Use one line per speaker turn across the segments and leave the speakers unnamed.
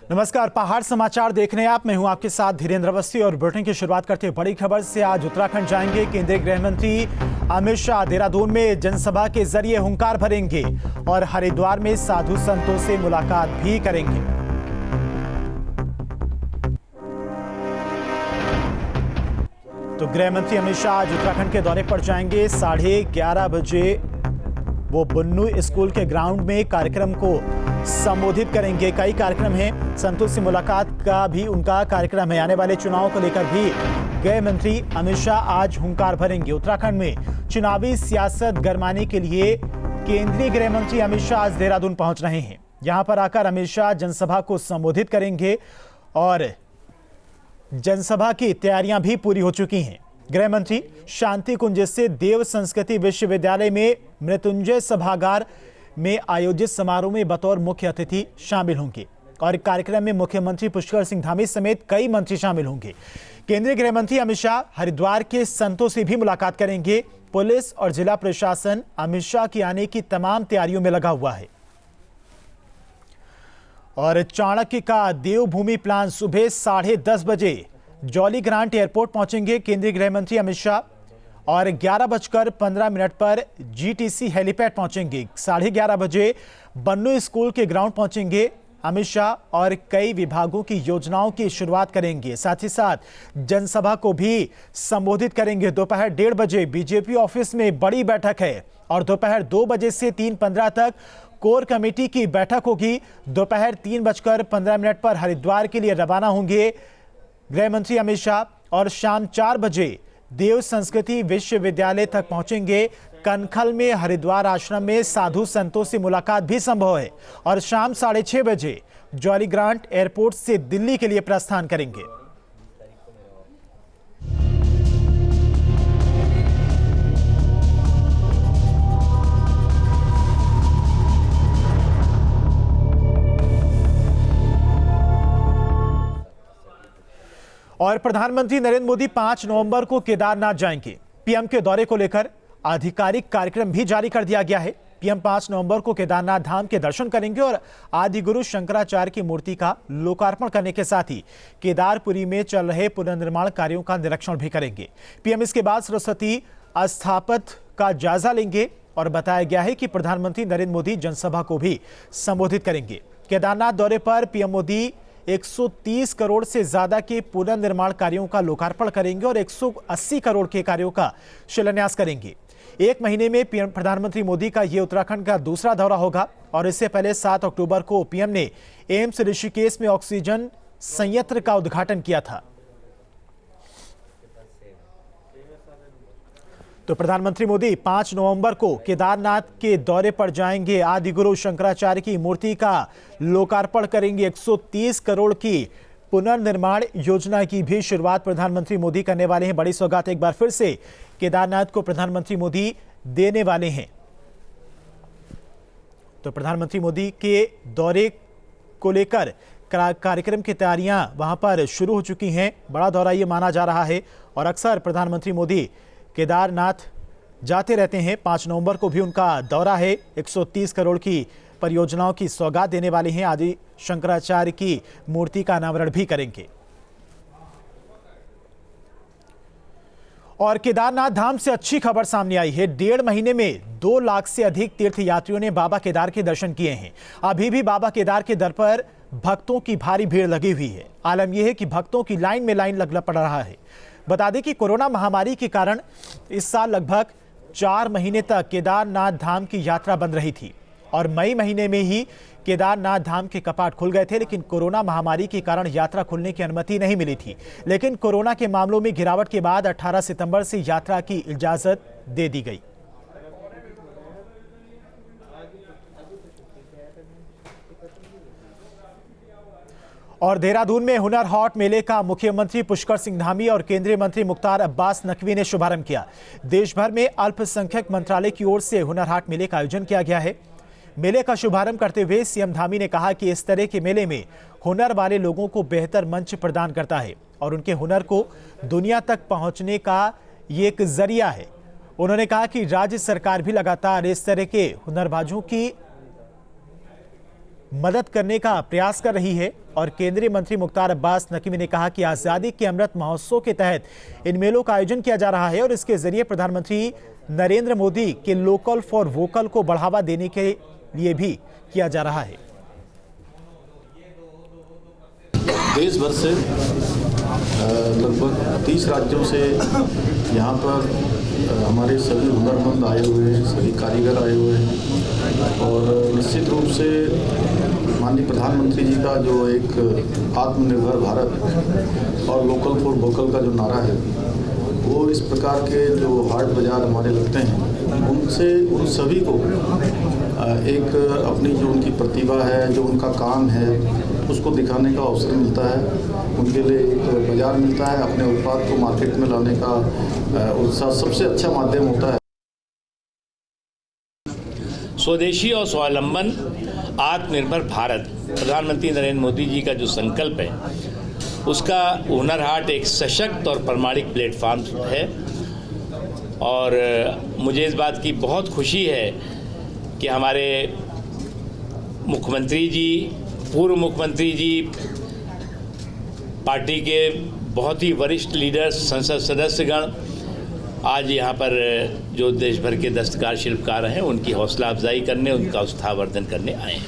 नमस्कार, पहाड़ समाचार देख रहे हैं आप। मैं हूं आपके साथ धीरेन्द्र अवस्थी और बुलेटिन की शुरुआत करते हैं बड़ी खबर से। आज उत्तराखंड जाएंगे केंद्रीय गृह मंत्री अमित शाह। देहरादून में जनसभा के जरिए हुंकार भरेंगे और हरिद्वार में साधु संतों से मुलाकात भी करेंगे। तो गृह मंत्री अमित शाह आज उत्तराखंड के दौरे पर जाएंगे। 11:30 बजे वो बुन्नू स्कूल के ग्राउंड में कार्यक्रम को संबोधित करेंगे। कई कार्यक्रम हैं, संतों से मुलाकात का भी उनका कार्यक्रम है। आने वाले चुनाव को लेकर भी गृह मंत्री अमित शाह आज हुंकार भरेंगे। उत्तराखंड में चुनावी सियासत गरमाने के लिए केंद्रीय गृह मंत्री अमित शाह आज देहरादून पहुंच रहे हैं। यहां पर आकर अमित शाह जनसभा को संबोधित करेंगे और जनसभा की तैयारियां भी पूरी हो चुकी हैं। गृह मंत्री शांति कुंज से देव संस्कृति विश्वविद्यालय में मृत्युंजय सभागार में आयोजित समारोह में बतौर मुख्य अतिथि शामिल होंगे और कार्यक्रम में मुख्यमंत्री पुष्कर सिंह धामी समेत कई मंत्री शामिल होंगे। केंद्रीय गृह मंत्री अमित शाह हरिद्वार के संतों से भी मुलाकात करेंगे। पुलिस और जिला प्रशासन अमित शाह के आने की तमाम तैयारियों में लगा हुआ है। और चाणक्य का देवभूमि प्लान सुबह 10:30 बजे जॉली ग्रांट एयरपोर्ट पहुंचेंगे केंद्रीय गृह मंत्री अमित शाह और 11:15 पर जीटीसी हेलीपैड पहुंचेंगे। 11:30 बजे बन्नू स्कूल के ग्राउंड पहुंचेंगे अमित शाह और कई विभागों की योजनाओं की शुरुआत करेंगे। साथ ही साथ जनसभा को भी संबोधित करेंगे। दोपहर 1:30 बजे बीजेपी ऑफिस में बड़ी बैठक है और दोपहर 2 बजे से 3:15 तक कोर कमेटी की बैठक होगी। दोपहर 3:15 पर हरिद्वार के लिए रवाना होंगे गृह मंत्री अमित शाह और शाम 4 बजे देव संस्कृति विश्वविद्यालय तक पहुंचेंगे। कनखल में हरिद्वार आश्रम में साधु संतों से मुलाकात भी संभव है और शाम 6:30 बजे जॉली ग्रांट एयरपोर्ट से दिल्ली के लिए प्रस्थान करेंगे। और प्रधानमंत्री नरेंद्र मोदी 5 नवंबर को केदारनाथ जाएंगे। पीएम के दौरे को लेकर आधिकारिक कार्यक्रम भी जारी कर दिया गया है। पीएम 5 नवंबर को केदारनाथ धाम के दर्शन करेंगे और आदि गुरु शंकराचार्य की मूर्ति का लोकार्पण करने के साथ ही केदारपुरी में चल रहे पुनर्निर्माण कार्यों का निरीक्षण भी करेंगे। पीएम इसके बाद सरस्वती स्थापत्य का जायजा लेंगे और बताया गया है कि प्रधानमंत्री नरेंद्र मोदी जनसभा को भी संबोधित करेंगे। केदारनाथ दौरे पर पीएम मोदी 130 करोड़ से ज्यादा के पुनर्निर्माण कार्यों का लोकार्पण करेंगे और 180 करोड़ के कार्यों का शिलान्यास करेंगे। एक महीने में पीएम प्रधानमंत्री मोदी का यह उत्तराखंड का दूसरा दौरा होगा और इससे पहले 7 अक्टूबर को पीएम ने एम्स ऋषिकेश में ऑक्सीजन संयंत्र का उद्घाटन किया था। तो प्रधानमंत्री मोदी 5 नवंबर को केदारनाथ के दौरे पर जाएंगे। आदि गुरु शंकराचार्य की मूर्ति का लोकार्पण करेंगे। 130 करोड़ की पुनर्निर्माण योजना की भी शुरुआत प्रधानमंत्री मोदी करने वाले हैं। बड़ी सौगात एक बार फिर से केदारनाथ को प्रधानमंत्री मोदी देने वाले हैं। तो प्रधानमंत्री मोदी के दौरे को लेकर कार्यक्रम की तैयारियां वहां पर शुरू हो चुकी हैं। बड़ा दौरा ये माना जा रहा है और अक्सर प्रधानमंत्री मोदी केदारनाथ जाते रहते हैं। 5 नवंबर को भी उनका दौरा है। 130 करोड़ की परियोजनाओं की सौगात देने वाले हैं। आदि शंकराचार्य की मूर्ति का अनावरण भी करेंगे। और केदारनाथ धाम से अच्छी खबर सामने आई है। 1.5 महीने में 2 लाख से अधिक तीर्थयात्रियों ने बाबा केदार के दर्शन किए हैं। अभी भी बाबा केदार के दर पर भक्तों की भारी भीड़ लगी हुई है। आलम यह है कि भक्तों की लाइन में लाइन लगना पड़ रहा है। बता दें कि कोरोना महामारी के कारण इस साल लगभग 4 महीने तक केदारनाथ धाम की यात्रा बंद रही थी और मई महीने में ही केदारनाथ धाम के कपाट खुल गए थे, लेकिन कोरोना महामारी के कारण यात्रा खुलने की अनुमति नहीं मिली थी। लेकिन कोरोना के मामलों में गिरावट के बाद 18 सितंबर से यात्रा की इजाजत दे दी गई। और देहरादून में हुनर हाट मेले का मुख्यमंत्री पुष्कर सिंह धामी और केंद्रीय मंत्री मुख्तार अब्बास नकवी ने शुभारंभ किया। देश भर में अल्पसंख्यक मंत्रालय की ओर से हुनर हाट मेले का आयोजन किया गया है। मेले का शुभारंभ करते हुए सीएम धामी ने कहा कि इस तरह के मेले में हुनर वाले लोगों को बेहतर मंच प्रदान करता है और उनके हुनर को दुनिया तक पहुंचने का ये एक जरिया है। उन्होंने कहा कि राज्य सरकार भी लगातार इस तरह के हुनरबाजों की मदद करने का प्रयास कर रही है। और केंद्रीय मंत्री मुख्तार अब्बास नकवी ने कहा कि आज़ादी के अमृत महोत्सव के तहत इन मेलों का आयोजन किया जा रहा है और इसके जरिए प्रधानमंत्री नरेंद्र मोदी के लोकल फॉर वोकल को बढ़ावा देने के लिए भी किया जा रहा है।
देश भर से लगभग 30 राज्यों से यहाँ पर हमारे सभी हुनरमंद आए हुए हैं, सभी कारीगर आए हुए हैं और निश्चित रूप से माननीय प्रधानमंत्री जी का जो एक आत्मनिर्भर भारत और लोकल फॉर वोकल का जो नारा है, वो इस प्रकार के जो हाट बाज़ार हमारे लगते हैं उनसे उन सभी को एक अपनी जो उनकी प्रतिभा है, जो उनका काम है, उसको दिखाने का अवसर मिलता है, उनके लिए एक बाज़ार मिलता है, अपने उत्पाद को मार्केट में लाने का उत्साह सबसे अच्छा माध्यम होता है।
स्वदेशी और स्वावलंबन आत्मनिर्भर भारत प्रधानमंत्री नरेंद्र मोदी जी का जो संकल्प है, उसका हुनर हाट एक सशक्त और प्रामाणिक प्लेटफॉर्म है। और मुझे इस बात की बहुत खुशी है कि हमारे मुख्यमंत्री जी, पूर्व मुख्यमंत्री जी, पार्टी के बहुत ही वरिष्ठ लीडर्स, संसद सदस्यगण आज यहाँ पर जो देश भर के दस्तकार शिल्पकार हैं उनकी हौसला अफजाई करने, उनका उत्साहवर्धन करने आए हैं।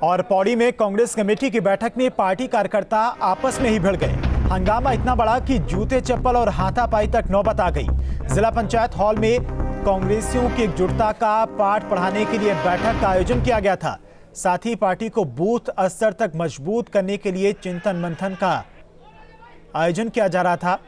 और पौड़ी में कांग्रेस कमेटी की बैठक में पार्टी कार्यकर्ता आपस में ही भिड़ गए। हंगामा इतना बड़ा कि जूते चप्पल और हाथापाई तक नौबत आ गई। जिला पंचायत हॉल में कांग्रेसियों की एकजुटता का पाठ पढ़ाने के लिए बैठक का आयोजन किया गया था। साथ ही पार्टी को बूथ स्तर तक मजबूत करने के लिए चिंतन मंथन का आयोजन किया जा रहा था।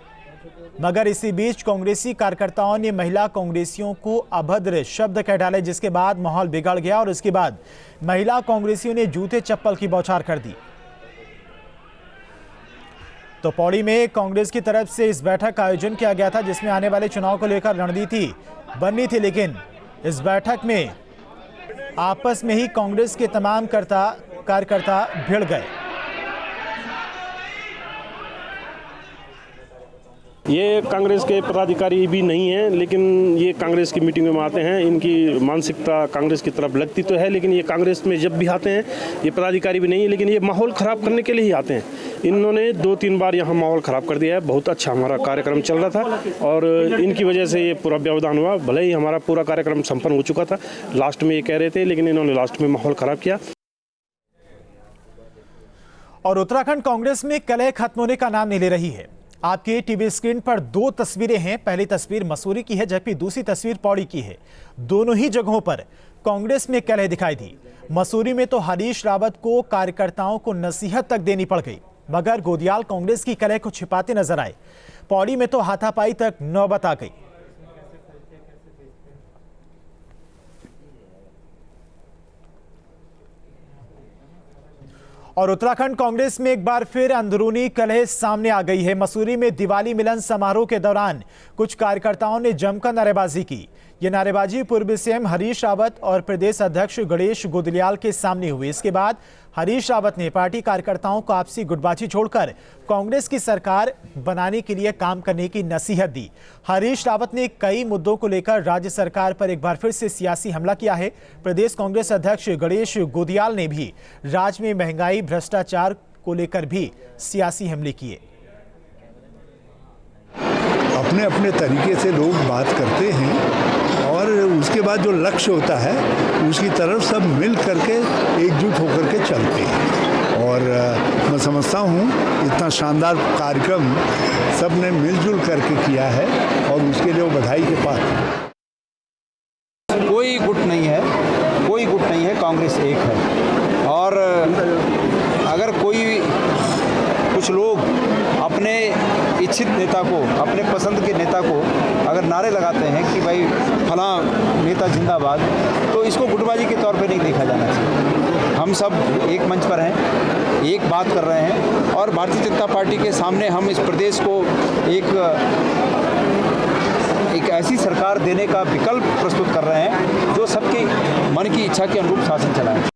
मगर इसी बीच कांग्रेसी कार्यकर्ताओं ने महिला कांग्रेसियों को अभद्र शब्द कह डाले, जिसके बाद माहौल बिगड़ गया और उसके बाद महिला कांग्रेसियों ने जूते चप्पल की बौछार कर दी। तो पौड़ी में कांग्रेस की तरफ से इस बैठक का आयोजन किया गया था, जिसमें आने वाले चुनाव को लेकर रणनीति बननी थी, लेकिन इस बैठक में आपस में ही कांग्रेस के तमाम कार्यकर्ता भिड़ गए।
ये कांग्रेस के पदाधिकारी भी नहीं हैं, लेकिन ये कांग्रेस की मीटिंगों में आते हैं। इनकी मानसिकता कांग्रेस की तरफ लगती तो है, लेकिन ये कांग्रेस में जब भी आते हैं ये पदाधिकारी भी नहीं है, लेकिन ये माहौल ख़राब करने के लिए ही आते हैं। इन्होंने 2-3 बार यहाँ माहौल ख़राब कर दिया है। बहुत अच्छा हमारा कार्यक्रम चल रहा था और इनकी वजह से ये पूरा व्यवधान हुआ। भले ही हमारा पूरा कार्यक्रम संपन्न हो चुका था, लास्ट में ये कह रहे थे, लेकिन इन्होंने लास्ट में माहौल ख़राब किया।
और उत्तराखंड कांग्रेस में कलह खत्म होने का नाम नहीं ले रही है। आपके टीवी स्क्रीन पर 2 तस्वीरें हैं। पहली तस्वीर मसूरी की है, जबकि दूसरी तस्वीर पौड़ी की है। दोनों ही जगहों पर कांग्रेस में कलह दिखाई दी। मसूरी में तो हरीश रावत को कार्यकर्ताओं को नसीहत तक देनी पड़ गई, मगर गोदियाल कांग्रेस की कलह को छिपाते नजर आए। पौड़ी में तो हाथापाई तक नौबत आ गई। और उत्तराखंड कांग्रेस में एक बार फिर अंदरूनी कलह सामने आ गई है। मसूरी में दिवाली मिलन समारोह के दौरान कुछ कार्यकर्ताओं ने जमकर नारेबाजी की। ये नारेबाजी पूर्व सीएम हरीश रावत और प्रदेश अध्यक्ष गणेश गोदलियाल के सामने हुई। इसके बाद हरीश रावत ने पार्टी कार्यकर्ताओं को आपसी गुटबाजी छोड़कर कांग्रेस की सरकार बनाने के लिए काम करने की नसीहत दी। हरीश रावत ने कई मुद्दों को लेकर राज्य सरकार पर एक बार फिर से सियासी हमला किया है। प्रदेश कांग्रेस अध्यक्ष गणेश गोदलियाल ने भी राज्य में महंगाई, भ्रष्टाचार को लेकर भी सियासी हमले किए।
अपने अपने तरीके से लोग बात करते हैं और उसके बाद जो लक्ष्य होता है उसकी तरफ सब मिल करके एकजुट होकर के चलते हैं। और मैं समझता हूँ इतना शानदार कार्यक्रम सब ने मिलजुल करके किया है और उसके लिए वो बधाई के पात्र।
कोई गुट नहीं है, कांग्रेस एक है। और अगर कुछ लोग अपने इच्छित नेता को, अपने पसंद के नेता को अगर नारे लगाते हैं कि भाई फलां नेता जिंदाबाद, तो इसको गुटबाजी के तौर पे नहीं देखा जाना चाहिए। हम सब एक मंच पर हैं, एक बात कर रहे हैं और भारतीय जनता पार्टी के सामने हम इस प्रदेश को एक ऐसी सरकार देने का विकल्प प्रस्तुत कर रहे हैं जो सबके मन की इच्छा के अनुरूप शासन चलाए।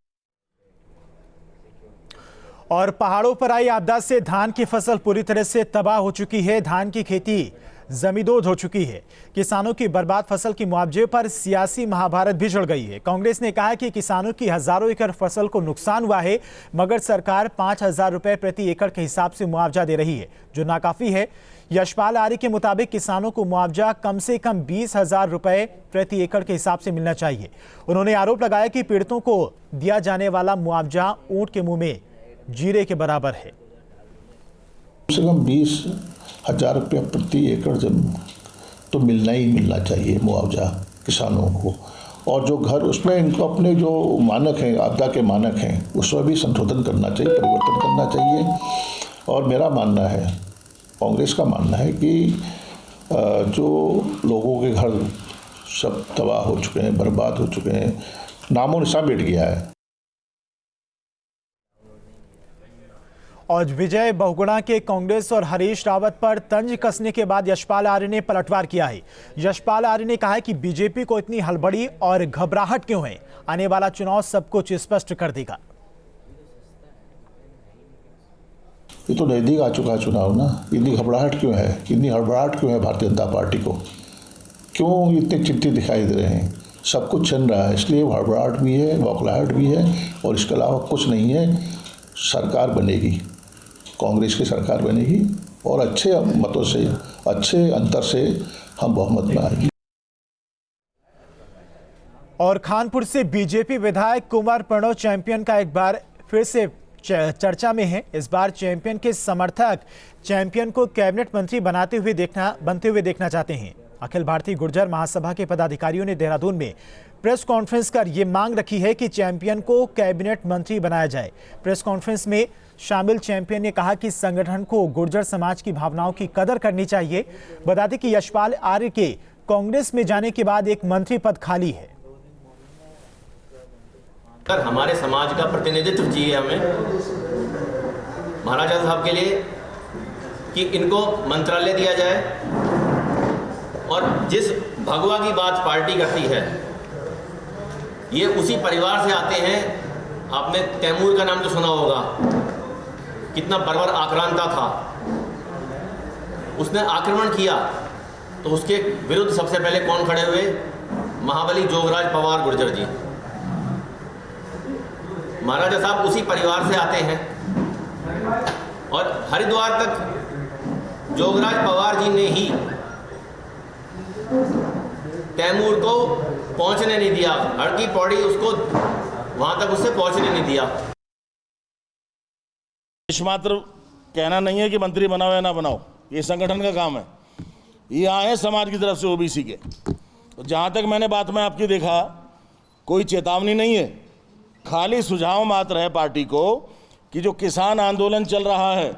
और पहाड़ों पर आई आपदा से धान की फसल पूरी तरह से तबाह हो चुकी है। धान की खेती जमींदोज हो चुकी है। किसानों की बर्बाद फसल की मुआवजे पर सियासी महाभारत भी छिड़ गई है। कांग्रेस ने कहा कि किसानों की हजारों एकड़ फसल को नुकसान हुआ है, मगर सरकार 5,000 रुपए प्रति एकड़ के हिसाब से मुआवजा दे रही है, जो नाकाफी है। यशपाल आर्य के मुताबिक किसानों को मुआवजा कम से कम 20,000 रुपए प्रति एकड़ के हिसाब से मिलना चाहिए। उन्होंने आरोप लगाया कि पीड़ितों को दिया जाने वाला मुआवजा ऊंट के मुंह में जीरे के बराबर है।
कम से कम 20,000 रुपये प्रति एकड़ तो मिलना ही मिलना चाहिए मुआवजा किसानों को। और जो घर उसमें इनको अपने जो मानक हैं, आपदा के मानक हैं, उसमें भी संशोधन करना चाहिए, परिवर्तन करना चाहिए। और मेरा मानना है, कांग्रेस का मानना है कि जो लोगों के घर सब तबाह हो चुके हैं, बर्बाद हो चुके हैं, नामो निशान मिट गया है।
और विजय बहुगुणा के कांग्रेस और हरीश रावत पर तंज कसने के बाद यशपाल आर्य ने पलटवार किया है। यशपाल आर्य ने कहा कि बीजेपी को इतनी हड़बड़ी और घबराहट क्यों है, आने वाला चुनाव सब कुछ स्पष्ट कर देगा।
ये तो नज़दीक आ चुका चुनाव ना, इतनी घबराहट क्यों है, इतनी हड़बड़ाहट क्यों है भारतीय जनता पार्टी को, क्यों इतने चिंतित दिखाई दे रहे हैं। सब कुछ चल रहा है, इसलिए हड़बड़ाहट भी है, बौखलाहट भी है, और इसके अलावा कुछ नहीं है। सरकार बनेगी, कांग्रेस की सरकार बनेगी, और अच्छे मतों से, अच्छे अंतर से हम बहुमत में आएंगे।
और कानपुर से बीजेपी विधायक कुमार प्रणव चैंपियन का एक बार फिर से चर्चा में है। इस बार चैंपियन के समर्थक चैंपियन को कैबिनेट मंत्री बनते हुए देखना चाहते हैं। अखिल भारतीय गुर्जर महासभा के पदाधिकारियों ने देहरादून में प्रेस कॉन्फ्रेंस कर ये मांग रखी है कि चैंपियन को कैबिनेट मंत्री बनाया जाए। प्रेस कॉन्फ्रेंस में शामिल चैंपियन ने कहा कि संगठन को गुर्जर समाज की भावनाओं की कदर करनी चाहिए। बता दें कि यशपाल आर्य के कांग्रेस में जाने के बाद एक मंत्री पद खाली है।
सर, हमारे समाज का प्रतिनिधित्व चाहिए हमें महाराजा साहब के लिए कि इनको मंत्रालय दिया जाए। और जिस भगवा की बात पार्टी करती है, ये उसी परिवार से आते हैं। आपने तैमूर का नाम तो सुना होगा, कितना बर्बर आक्रांता था। उसने आक्रमण किया तो उसके विरुद्ध सबसे पहले कौन खड़े हुए? महाबली जोगराज पवार गुर्जर जी। महाराजा साहब उसी परिवार से आते हैं, और हरिद्वार तक जोगराज पवार जी ने ही तैमूर को पहुंचने नहीं दिया। हड़की पौड़ी उसको वहां तक उससे पहुंचने नहीं दिया।
मात्र कहना नहीं है कि मंत्री बनाओ या ना बनाओ, ये संगठन का काम है। ये आए समाज की तरफ से ओबीसी के। तो जहां तक मैंने बात में आपकी देखा, कोई चेतावनी नहीं है, खाली सुझाव मात्र है पार्टी को कि जो किसान आंदोलन चल रहा है,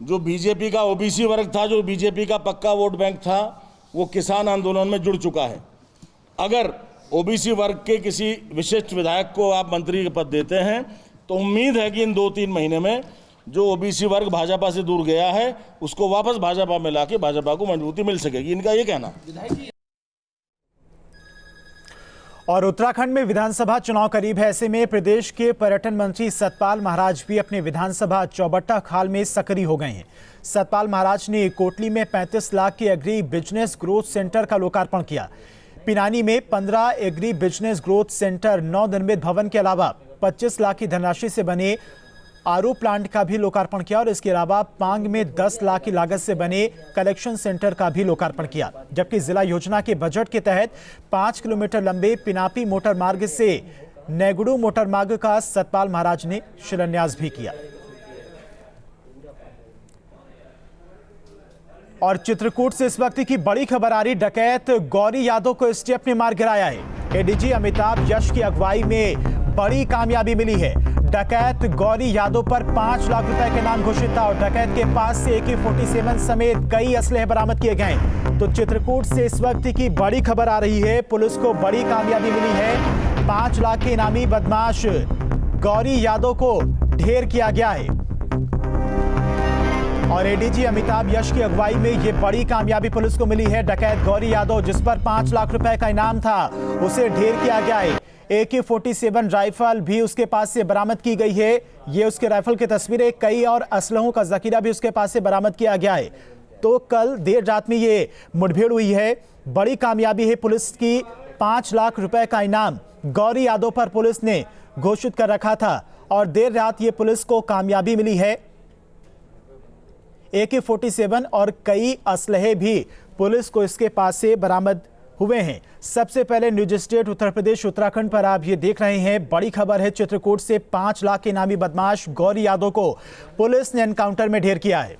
जो बीजेपी का ओबीसी वर्ग था, जो बीजेपी का पक्का वोट बैंक था, वो किसान आंदोलन में जुड़ चुका है। अगर ओबीसी वर्ग के किसी विशिष्ट विधायक को आप मंत्री का पद देते हैं तो उम्मीद है कि इन 2-3 महीने में जो ओबीसी वर्ग भाजपा से दूर गया है उसको वापस भाजपा में लाके भाजपा को मजबूती मिल सकेगी, इनका ये कहना।
और उत्तराखंड में विधानसभा चुनाव करीब है, ऐसे में प्रदेश के पर्यटन मंत्री सतपाल महाराज भी अपने विधानसभा चौबट्टा खाल में सक्रिय हो गए हैं। सतपाल महाराज ने कोटली में 35 लाख के एग्री बिजनेस ग्रोथ सेंटर का लोकार्पण किया। पिनानी में 15 एग्री बिजनेस ग्रोथ सेंटर, 9 निर्मित भवन के अलावा 25 लाख की धनराशि से बने आरओ प्लांट का भी लोकार्पण किया। और इसके अलावा पांग में 10 लाख की लागत से बने कलेक्शन सेंटर का भी लोकार्पण किया। जबकि जिला योजना के बजट के तहत 5 किलोमीटर लंबे पिनापी मोटर मार्ग से नेगुडू मोटर मार्ग का सतपाल महाराज ने शिलान्यास भी किया। और चित्रकूट से इस वक्त की बड़ी खबर आ रही, डकैत गौरी यादव को एसटीएफ ने मार गिराया है। एडीजी अमिताभ यश की अगुवाई में बड़ी कामयाबी मिली है। डकैत गौरी यादव पर 5 लाख रुपए के नाम घोषित था और डकैत के पास से AK-47 समेत कई असलहे बरामद किए गए। तो चित्रकूट से इस वक्त की बड़ी खबर आ रही है, पुलिस को बड़ी कामयाबी मिली है। 5 लाख के इनामी बदमाश गौरी यादव को ढेर किया गया है। और एडीजी अमिताभ यश की अगुवाई में ये बड़ी कामयाबी पुलिस को मिली है। डकैत गौरी यादव, जिस पर 5 लाख रुपए का इनाम था, उसे ढेर किया गया है। AK-47 राइफल भी उसके पास से बरामद की गई है। ये उसके राइफल की तस्वीरें, कई और असलहों का जखीरा भी उसके पास से बरामद किया गया है। तो कल देर रात में ये मुठभेड़ हुई है। बड़ी कामयाबी है पुलिस की। 5 लाख रुपए का इनाम गौरी यादव पर पुलिस ने घोषित कर रखा था और देर रात ये पुलिस को कामयाबी मिली है। AK-47 और कई असलहे भी पुलिस को इसके पास से बरामद हुए हैं। सबसे पहले न्यूज स्टेट उत्तर प्रदेश उत्तराखंड पर आप ये देख रहे हैं। बड़ी खबर है, चित्रकूट से 5 लाख के इनामी बदमाश गौरी यादव को पुलिस ने एनकाउंटर में ढेर किया है।